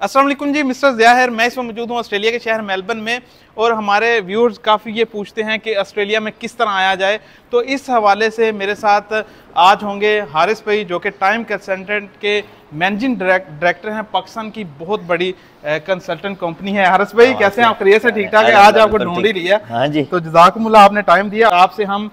अस्सलाम वालेकुम जी, मिस्टर ज़िया। मैं इस वक्त मौजूद हूँ ऑस्ट्रेलिया के शहर मेलबर्न में और हमारे व्यूअर्स काफ़ी ये पूछते हैं कि ऑस्ट्रेलिया में किस तरह आया जाए। तो इस हवाले से मेरे साथ आज होंगे हारिस भाई, जो कि टाइम कंसल्टेंट के मैनेजिंग डायरेक्टर हैं। पाकिस्तान की बहुत बड़ी कंसल्टेंट कंपनी है। हारिस भाई कैसे हैं आप? खैरियत से? ठीक ठाक है। आज आपको ढूंढ ही लिया। हाँ जी। तो जज़ाकुमुल्लाह, आपने टाइम दिया। आपसे हम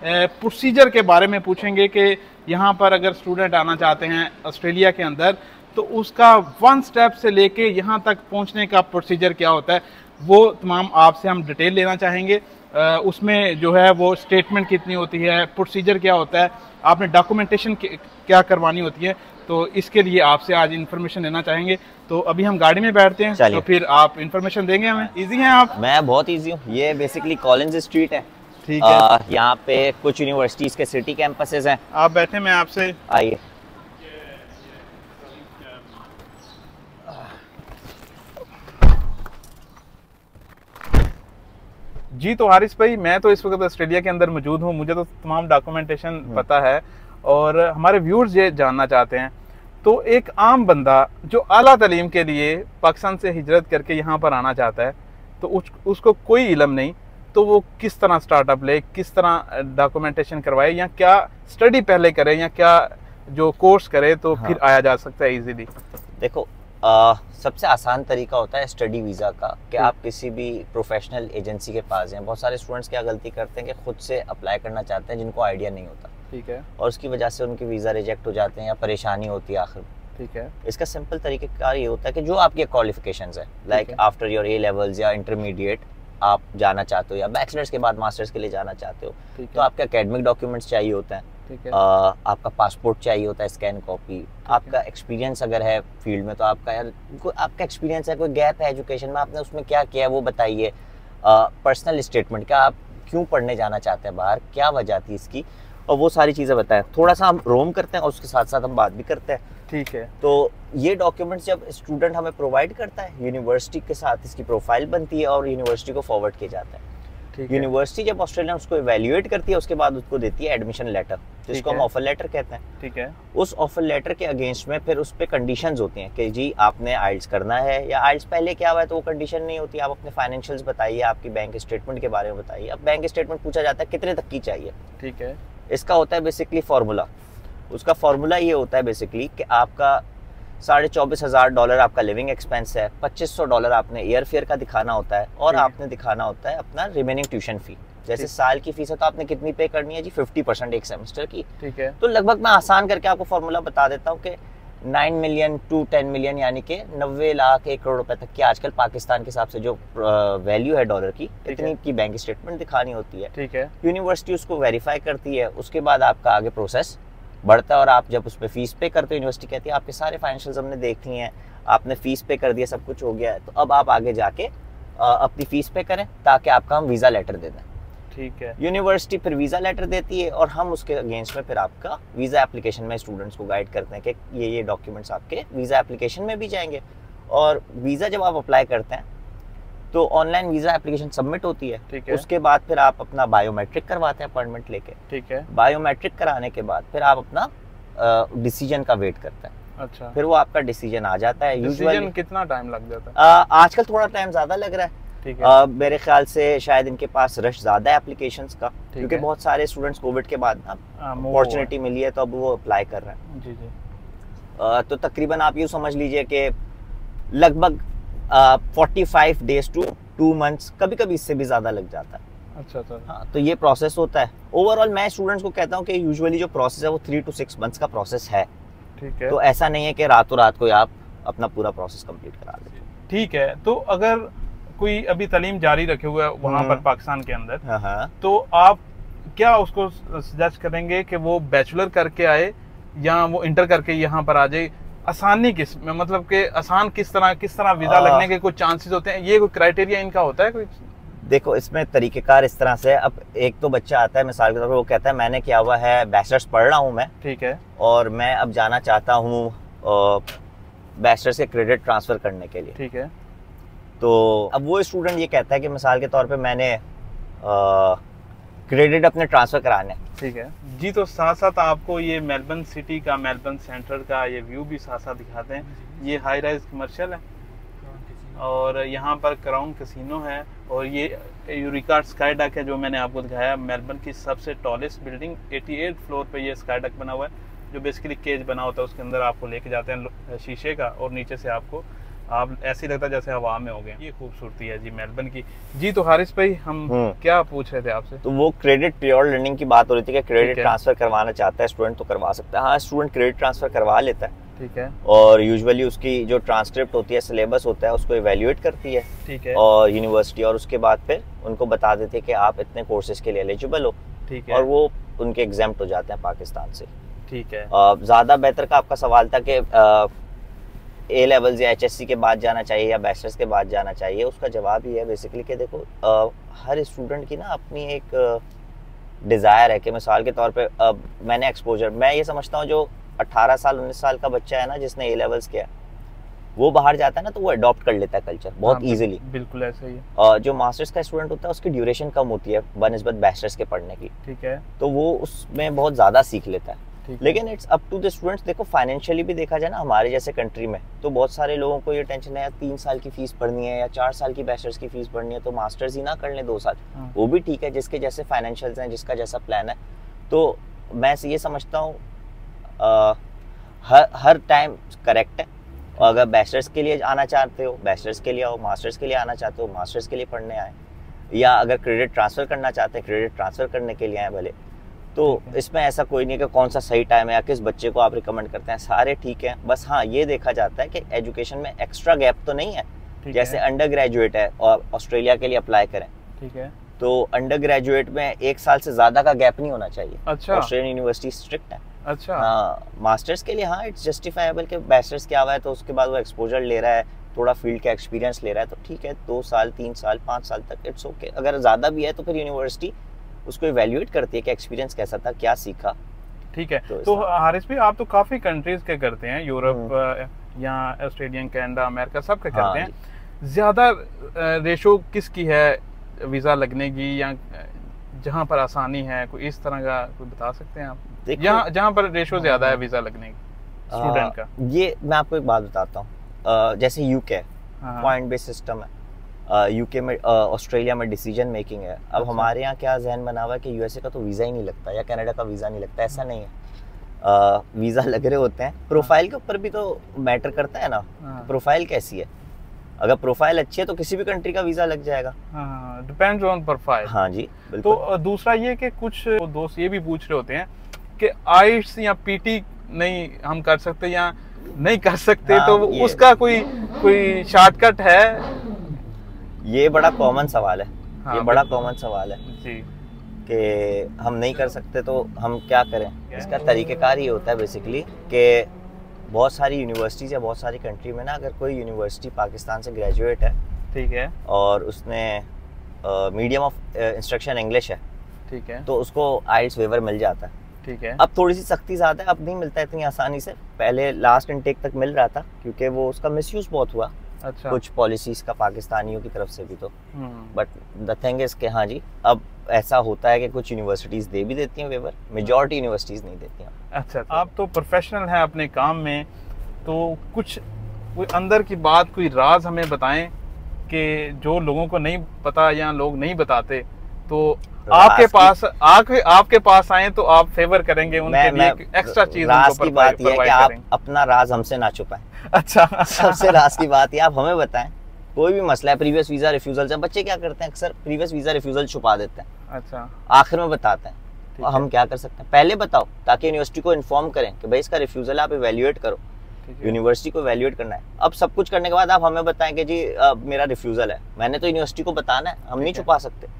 प्रोसीजर के बारे में पूछेंगे कि यहाँ पर अगर स्टूडेंट आना चाहते हैं ऑस्ट्रेलिया के अंदर, तो उसका वन स्टेप से लेके यहाँ तक पहुँचने का प्रोसीजर क्या होता है, वो तमाम आपसे हम डिटेल लेना चाहेंगे। उसमें जो है वो स्टेटमेंट कितनी होती है, प्रोसीजर क्या होता है, आपने डॉक्यूमेंटेशन क्या करवानी होती है, तो इसके लिए आपसे आज इन्फॉर्मेशन लेना चाहेंगे। तो अभी हम गाड़ी में बैठते हैं, तो फिर आप इन्फॉर्मेशन देंगे हमें। इजी हैं आप? मैं बहुत इजी हूँ। ये बेसिकली कॉलिंस स्ट्रीट है। ठीक है। यहाँ पे कुछ यूनिवर्सिटीज के सिटी कैंपसेस हैं। आप बैठे, मैं आपसे आइए। जी, तो हारिस भाई, मैं तो इस वक्त ऑस्ट्रेलिया के अंदर मौजूद हूँ, मुझे तो तमाम डॉक्यूमेंटेशन पता है और हमारे व्यूअर्स ये जानना चाहते हैं। तो एक आम बंदा जो आला तालीम के लिए पाकिस्तान से हिजरत करके यहाँ पर आना चाहता है, तो उसको कोई इल्म नहीं, तो वो किस तरह स्टार्टअप ले, किस तरह डॉक्यूमेंटेशन करवाए, या क्या स्टडी पहले करे, या क्या जो कोर्स करे, तो फिर आया जा सकता है इजीली? देखो, सबसे आसान तरीका होता है स्टडी वीज़ा का, कि आप किसी भी प्रोफेशनल एजेंसी के पास हैं। बहुत सारे स्टूडेंट्स क्या गलती करते हैं कि खुद से अप्लाई करना चाहते हैं, जिनको आइडिया नहीं होता। ठीक है। और उसकी वजह से उनके वीज़ा रिजेक्ट हो जाते हैं या परेशानी होती है आखिर। ठीक है। इसका सिंपल तरीका ये होता है कि जो आपके क्वालिफिकेशंस है, like after your A levels या इंटरमीडिएट आप जाना चाहते हो, या बैचलर्स के बाद मास्टर्स के लिए जाना चाहते हो, तो आपके एकेडमिक डॉक्यूमेंट्स चाहिए होते हैं। आपका पासपोर्ट चाहिए होता है, स्कैन कॉपी। आपका एक्सपीरियंस अगर है फील्ड में, तो आपका एक्सपीरियंस है, कोई गैप है एजुकेशन में, आपने उसमें क्या किया है वो बताइए। पर्सनल स्टेटमेंट, क्या आप क्यों पढ़ने जाना चाहते हैं बाहर, क्या वजह थी इसकी, और वो सारी चीज़ें बताएं। थोड़ा सा हम रोम करते हैं और उसके साथ साथ हम बात भी करते हैं। ठीक है। तो ये डॉक्यूमेंट्स जब स्टूडेंट हमें प्रोवाइड करता है, यूनिवर्सिटी के साथ इसकी प्रोफाइल बनती है और यूनिवर्सिटी को फॉरवर्ड किया जाता है। यूनिवर्सिटी जब ऑस्ट्रेलिया उसको इवैल्यूएट करती है, उसके बाद उसको देती है एडमिशन लेटर, जिसको हम ऑफर लेटर कहते हैं। ठीक है। उस ऑफर लेटर के अगेंस्ट में फिर उस पे कंडीशंस होती हैं कि जी आपने आइल्स करना है, या आइल्स पहले क्या हुआ है तो वो कंडीशन नहीं होती। आप अपने फाइनेंशियल्स बताइए, आपकी बैंक स्टेटमेंट के बारे में बताइए। अब बैंक स्टेटमेंट पूछा जाता है कितने तक की चाहिए। ठीक है। इसका होता है बेसिकली फार्मूला। उसका फार्मूला ये होता है बेसिकली कि आपका $24,500 आपका लिविंग एक्सपेंस है, $2,500 आपने एयर फेयर का दिखाना होता है, और आपने दिखाना होता है अपना रिमेनिंग ट्यूशन फी। जैसे साल की फीस है तो आपने कितनी पे करनी है जी? 50% एक सेमेस्टर की। ठीक है। तो लगभग मैं आसान करके आपको फार्मूला बता देता हूँ कि 9 मिलियन टू 10 मिलियन, यानी कि 90 लाख 1 करोड़ रुपए तक की आजकल पाकिस्तान के हिसाब से जो वैल्यू है डॉलर की, इतनी की बैंक स्टेटमेंट दिखानी होती है। ठीक है। यूनिवर्सिटी उसको वेरीफाई करती है, उसके बाद आपका आगे प्रोसेस बढ़ता है, और आप जब उस पर फीस पे करते हो, यूनिवर्सिटी कहती है आपके सारे फाइनेंशियल्स हमने देख लिए हैं, आपने फीस पे कर दिया, सब कुछ हो गया है, तो अब आप आगे जाके अपनी फीस पे करें ताकि आपका हम वीज़ा लेटर दे दें। ठीक है। यूनिवर्सिटी फिर वीज़ा लेटर देती है, और हम उसके अगेंस्ट में फिर आपका वीज़ा एप्लीकेशन में स्टूडेंट्स को गाइड करते हैं कि ये डॉक्यूमेंट्स आपके वीज़ा एप्लीकेशन में भी जाएंगे। और वीज़ा जब आप अप्लाई करते हैं तो ऑनलाइन वीज़ा एप्लीकेशन सबमिट होती है। ठीक है। उसके बाद फिर आप अपना बायोमेट्रिक करवाते हैं अपॉइंटमेंट लेके। ठीक है। बायोमेट्रिक कराने के बाद फिर आप अपना डिसीजन का वेट करते हैं। अच्छा। फिर वो आपका डिसीजन आ जाता है। यूजुअली कितना टाइम लग जाता है? आजकल थोड़ा टाइम ज्यादा लग रहा है। ठीक है। मेरे ख्याल से शायद इनके पास रश ज्यादा है एप्लीकेशंस का, क्योंकि बहुत सारे स्टूडेंट्स कोविड के बाद ना अपॉर्चुनिटी मिली है, तो अब वो अप्लाई कर रहे हैं। जी जी। तो तकरीबन आप यूँ समझ लीजिए कि लगभग 45 डेज टू 2 मंथ्स, कभी कभी इससे भी ज्यादा लग जाता है। अच्छा अच्छा। हाँ, तो ये प्रोसेस होता है। ओवरऑल मैं स्टूडेंट्स को कहता हूँ कि यूजुअली जो प्रोसेस है वो 3 to 6 मंथ्स का प्रोसेस है। ठीक है। तो ऐसा नहीं है कि रातों रात को आप अपना पूरा प्रोसेस कंप्लीट करा दें। ठीक है। तो अगर कोई अभी तालीम जारी रखे हुए है वहाँ पर पाकिस्तान के अंदर, तो आप क्या उसको सजेस्ट करेंगे कि वो बैचलर करके आए या वो इंटर करके यहाँ पर आ जाए? आसानी किस में, मतलब कि आसान किस तरह वीजा लगने के कुछ चांसेस होते हैं? ये कोई क्राइटेरिया इनका होता है कोई? देखो, इसमें तरीकेकार इस तरह से, अब एक तो बच्चा आता है मिसाल के तौर पर, वो कहता है मैंने किया हुआ है, बैचलर्स पढ़ रहा हूँ मैं। ठीक है। और मैं अब जाना चाहता हूँ बैचलर्स के क्रेडिट ट्रांसफर करने के लिए। ठीक है। तो अब वो स्टूडेंट ये कहता है कि मिसाल के तौर पे मैंने क्रेडिट अपने ट्रांसफर कराने। ठीक है जी। तो साथ साथ आपको ये मेलबर्न सिटी का, मेलबर्न सेंटर का ये व्यू भी साथ साथ दिखाते हैं। ये हाई राइज कमर्शियल है और यहाँ पर क्राउन कैसीनो है और ये यूरिका स्काई डक है जो मैंने आपको दिखाया। मेलबर्न की सबसे टॉलेस्ट बिल्डिंग 88 फ्लोर पे ये स्काई डक बना हुआ है जो बेसिकली केज बना होता है, उसके अंदर आपको लेके जाते हैं शीशे का और नीचे से आपको आप ऐसे ही लगता है जैसे हवा में हो गए। ये खूबसूरती है जी मेलबर्न की। जी तो हारिस भाई हम क्या पूछ रहे थे आपसे? तो वो क्रेडिट प्योर लर्निंग की बात हो रही थी कि क्रेडिट ट्रांसफर करवाना चाहता है स्टूडेंट तो करवा सकता है। हाँ, स्टूडेंट क्रेडिट ट्रांसफर करवा लेता है, ठीक है, और यूजुअली उसकी जो ट्रांसक्रिप्ट होती है, सिलेबस होता है, उसको इवैल्यूएट करती है, ठीक है, और यूनिवर्सिटी, और उसके बाद फिर उनको बता देते हैं कि आप इतने कोर्सेज के लिए एलिजिबल हो, ठीक है, और वो उनके एग्जाम्प्ट हो जाते हैं पाकिस्तान से। ठीक है। ज्यादा बेहतर का आपका सवाल था कि ए लेवल्स या HSC के बाद जाना चाहिए या बैचलर्स के बाद जाना चाहिए। उसका जवाब ये है बेसिकली कि देखो हर स्टूडेंट की ना अपनी एक डिज़ायर है कि मिसाल के तौर पे मैंने एक्सपोजर, मैं ये समझता हूँ जो 18 साल 19 साल का बच्चा है ना जिसने ए लेवल्स किया, वो बाहर जाता है ना तो वो अडॉप्ट कर लेता है कल्चर बहुत इजीली। बिल्कुल ऐसा ही है। जो मास्टर्स का स्टूडेंट होता है उसकी ड्यूरेशन कम होती है बनिस्बत बैचलर्स के पढ़ने की, ठीक है, तो वो उसमें बहुत ज़्यादा सीख लेता है। लेकिन it's up to the students. देखो फाइनेंशियली भी देखा जाए ना हमारे जैसे कंट्री में तो बहुत सारे लोगों को ये टेंशन है यार 3 साल की फीस भरनी है या 4 साल की बैचलर्स की फीस भरनी है तो मास्टर्स ही ना कर लें 2 साल। वो भी ठीक है जिसके जैसे फाइनेंशियल्स हैं, जिसका जैसा प्लान है। तो मैं ये समझता हूँ हर टाइम करेक्ट है। अगर बैचलर्स के लिए आना चाहते हो बैचलर्स के लिए आओ, मास्टर्स के लिए आना चाहते हो मास्टर्स के लिए पढ़ने आए, या अगर क्रेडिट ट्रांसफ़र करना चाहते हैं क्रेडिट ट्रांसफ़र करने के लिए आए भले। तो इसमें ऐसा कोई नहीं कि कौन सा सही टाइम है या किस बच्चे को आप रिकमेंड करते हैं, सारे ठीक है। बस हाँ ये देखा जाता है कि एजुकेशन में एक्स्ट्रा गैप तो नहीं है। जैसे अंडर ग्रेजुएट है और ऑस्ट्रेलिया के लिए अप्लाई करें, ठीक है, तो अंडर ग्रेजुएट में 1 साल से ज्यादा का गैप नहीं होना चाहिए। अच्छा, ऑस्ट्रेलियन यूनिवर्सिटी स्ट्रिक्ट है। अच्छा, हाँ, मास्टर्स के लिए हाँ इट्स जस्टिफाइबल कि बैचलर्स किया हुआ है तो उसके बाद वो एक्सपोजर ले रहा है, थोड़ा फील्ड का एक्सपीरियंस ले रहा है तो ठीक है, 2 साल 3 साल 5 साल तक इट्स ओके। अगर ज्यादा भी है तो फिर यूनिवर्सिटी उसको इवैल्यूएट करती है कि एक्सपीरियंस कैसा था, क्या सीखा। ठीक है। तो हारिस भाई आप तो काफी कंट्रीज के करते हैं, यूरोप या ऑस्ट्रेलिया, कनाडा, अमेरिका सब के करते हैं। ज्यादा रेशो किसकी है वीजा लगने की, या जहाँ पर आसानी है, कोई इस तरह का कोई बता सकते हैं आप? जहाँ पर रेशो ज्यादा है वीजा लगने की स्टूडेंट का। ये मैं आपको एक बात बताता हूँ, जैसे यूके पॉइंट बेस्ड सिस्टम है, यूके में ऑस्ट्रेलिया में डिसीजन मेकिंग है। अब हमारे यहाँ क्या जहन बना हुआ है कि यूएसए का तो वीज़ा ही नहीं लगता या कनाडा का वीज़ा नहीं लगता, ऐसा नहीं है। वीज़ा लग रहे होते हैं। प्रोफाइल के ऊपर भी तो मैटर करता है ना, प्रोफाइल कैसी है। अगर प्रोफाइल अच्छी है तो किसी भी कंट्री का वीज़ा लग जाएगा। Depends on profile. हाँ जी बिल्कुल। तो दूसरा ये कि कुछ दोस्त ये भी पूछ रहे होते हैं कि आइट्स या पीटी नहीं हम कर सकते या नहीं कर सकते, तो उसका कोई शॉर्टकट है? ये बड़ा कॉमन सवाल है। हाँ, ये बड़ा कॉमन सवाल है जी कि हम नहीं कर सकते तो हम क्या करें। इसका तरीक़ेकार ये होता है बेसिकली कि बहुत सारी यूनिवर्सिटीज़ या बहुत सारी कंट्री में ना अगर कोई यूनिवर्सिटी पाकिस्तान से ग्रेजुएट है, ठीक है, और उसने मीडियम ऑफ इंस्ट्रक्शन इंग्लिश है, ठीक है, तो उसको आइल्स वेवर मिल जाता है, ठीक है। अब थोड़ी सी सख्ती ज़्यादा है, अब नहीं मिलता इतनी आसानी से, पहले लास्ट इनटेक तक मिल रहा था क्योंकि वो उसका मिसयूज बहुत हुआ। अच्छा। कुछ पॉलिसीज का पाकिस्तानियों की तरफ से भी तो, बट द थिंग इज कि हाँ जी अब ऐसा होता है कि कुछ यूनिवर्सिटीज दे भी देती हैं वेवर, मेजॉरिटी यूनिवर्सिटीज नहीं देती हैं। अच्छा, आप तो प्रोफेशनल हैं अपने काम में, तो कुछ कोई अंदर की बात, कोई राज हमें बताएं कि जो लोगों को नहीं पता या लोग नहीं बताते, तो आपके पास आए तो आप फेवर करेंगे उनके लिए एक्स्ट्रा चीज। राज की बात यह है कि आप अपना राज हमसे ना छुपाएं। अच्छा, सबसे राज की बात है आप हमें बताएं। कोई भी मसला है, प्रीवियस वीजा रिफ्यूजल से बच्चे क्या करते हैं, अक्सर प्रीवियस वीजा रिफ्यूजल छुपा देते हैं। अच्छा, आखिर में बताते हैं। हम क्या कर सकते हैं, पहले बताओ ताकि यूनिवर्सिटी को इन्फॉर्म करें कि भाई इसका रिफ्यूजल आप इवैल्यूएट करो। यूनिवर्सिटी को इवैल्यूएट करना है। अब सब कुछ करने के बाद आप हमें बताएं कि जी मेरा रिफ्यूजल है, मैंने तो यूनिवर्सिटी को बताना है, हम नहीं छुपा सकते।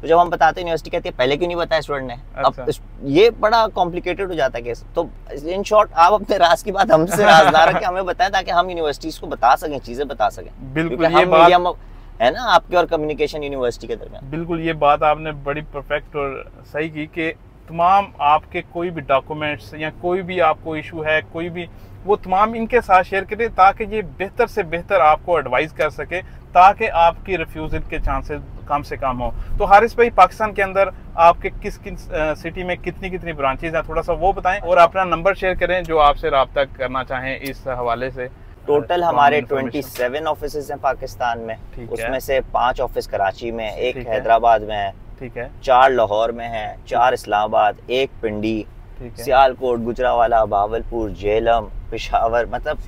तो जब हम बताते हैं यूनिवर्सिटी कहती है पहले क्यों नहीं बताया स्टूडेंट ने। अच्छा। अब ये बड़ा कॉम्प्लिकेटेड हो जाता है केस। तो इन शॉर्ट आप अपने राज की बात हमसे राजदार है कि हमें बताएं ताकि हम यूनिवर्सिटीज को बता सकें, चीजें बता सकें। बिल्कुल ये बात है ना आपके और कम्युनिकेशन यूनिवर्सिटी के दरमियान। बिल्कुल ये बात आपने बड़ी परफेक्ट और सही की कि तमाम आपके कोई भी डॉक्यूमेंट्स या कोई भी आपको इशू है, कोई भी, वो तमाम इनके साथ शेयर करें ताकि ये बेहतर से बेहतर आपको एडवाइस कर सके, ताकि आपकी रिफ्यूजल के चांसेस कम से कम हो। तो हारिस भाई पाकिस्तान के अंदर आपके किस किस सिटी में कितनी ब्रांचेज हैं, थोड़ा सा वो बताएं और अपना नंबर शेयर करें जो आपसे रब्ता करना चाहें इस हवाले से। टोटल हमारे 27 ऑफिसेज हैं पाकिस्तान में, उसमें से 5 ऑफिस कराची में, एक हैदराबाद में है, ठीक है, 4 लाहौर में है, 4 इस्लामाबाद, 1 पिंडी, सियालकोट, गुजरावाला, भावलपुर, झेलम, पेशावर, मतलब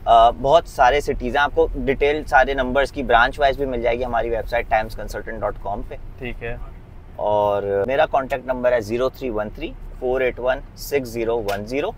बहुत सारे सिटीज हैं। आपको डिटेल सारे नंबर्स की ब्रांच वाइज भी मिल जाएगी हमारी वेबसाइट timesconsultant.com पे, ठीक है। और मेरा कॉन्टैक्ट नंबर है 0313-481-6010।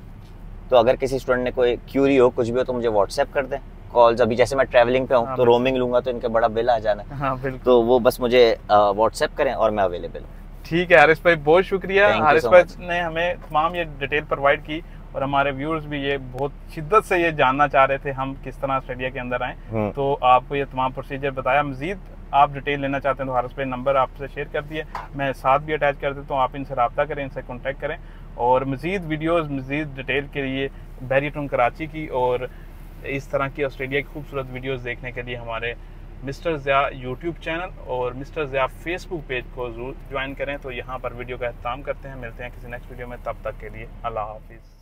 तो अगर किसी स्टूडेंट ने कोई क्यूरी हो, कुछ भी हो, तो मुझे व्हाट्सएप कर दें। कॉल्स अभी जैसे मैं ट्रैवलिंग पे हूँ तो रोमिंग लूंगा तो इनके बड़ा बिल आ जाना है, तो वो बस मुझे व्हाट्सएप करें और मैं अवेलेबल हूँ। ठीक है हारिस भाई, बहुत शुक्रिया। हारिस भाई ने हमें तमाम ये डिटेल प्रोवाइड की और हमारे व्यूअर्स भी ये बहुत शिद्दत से ये जानना चाह रहे थे हम किस तरह ऑस्ट्रेलिया के अंदर आए, तो आपको ये तमाम प्रोसीजर बताया। मजीद आप डिटेल लेना चाहते हैं तो हारिस भाई नंबर आपसे शेयर कर दिए, मैं साथ भी अटैच कर देता हूँ, आप इनसे रब्ता करें, इनसे कॉन्टैक्ट करें। और मजीद वीडियोस, मजीद डिटेल के लिए बैरियटन कराची की और इस तरह की ऑस्ट्रेलिया की खूबसूरत वीडियोस देखने के लिए हमारे मिस्टर ज़िया यूट्यूब चैनल और मिस्टर ज़िया फेसबुक पेज को जरूर ज्वाइन करें। तो यहाँ पर वीडियो का एहतमाम करते हैं, मिलते हैं किसी नेक्स्ट वीडियो में, तब तक के लिए अल्लाह हाफिज़।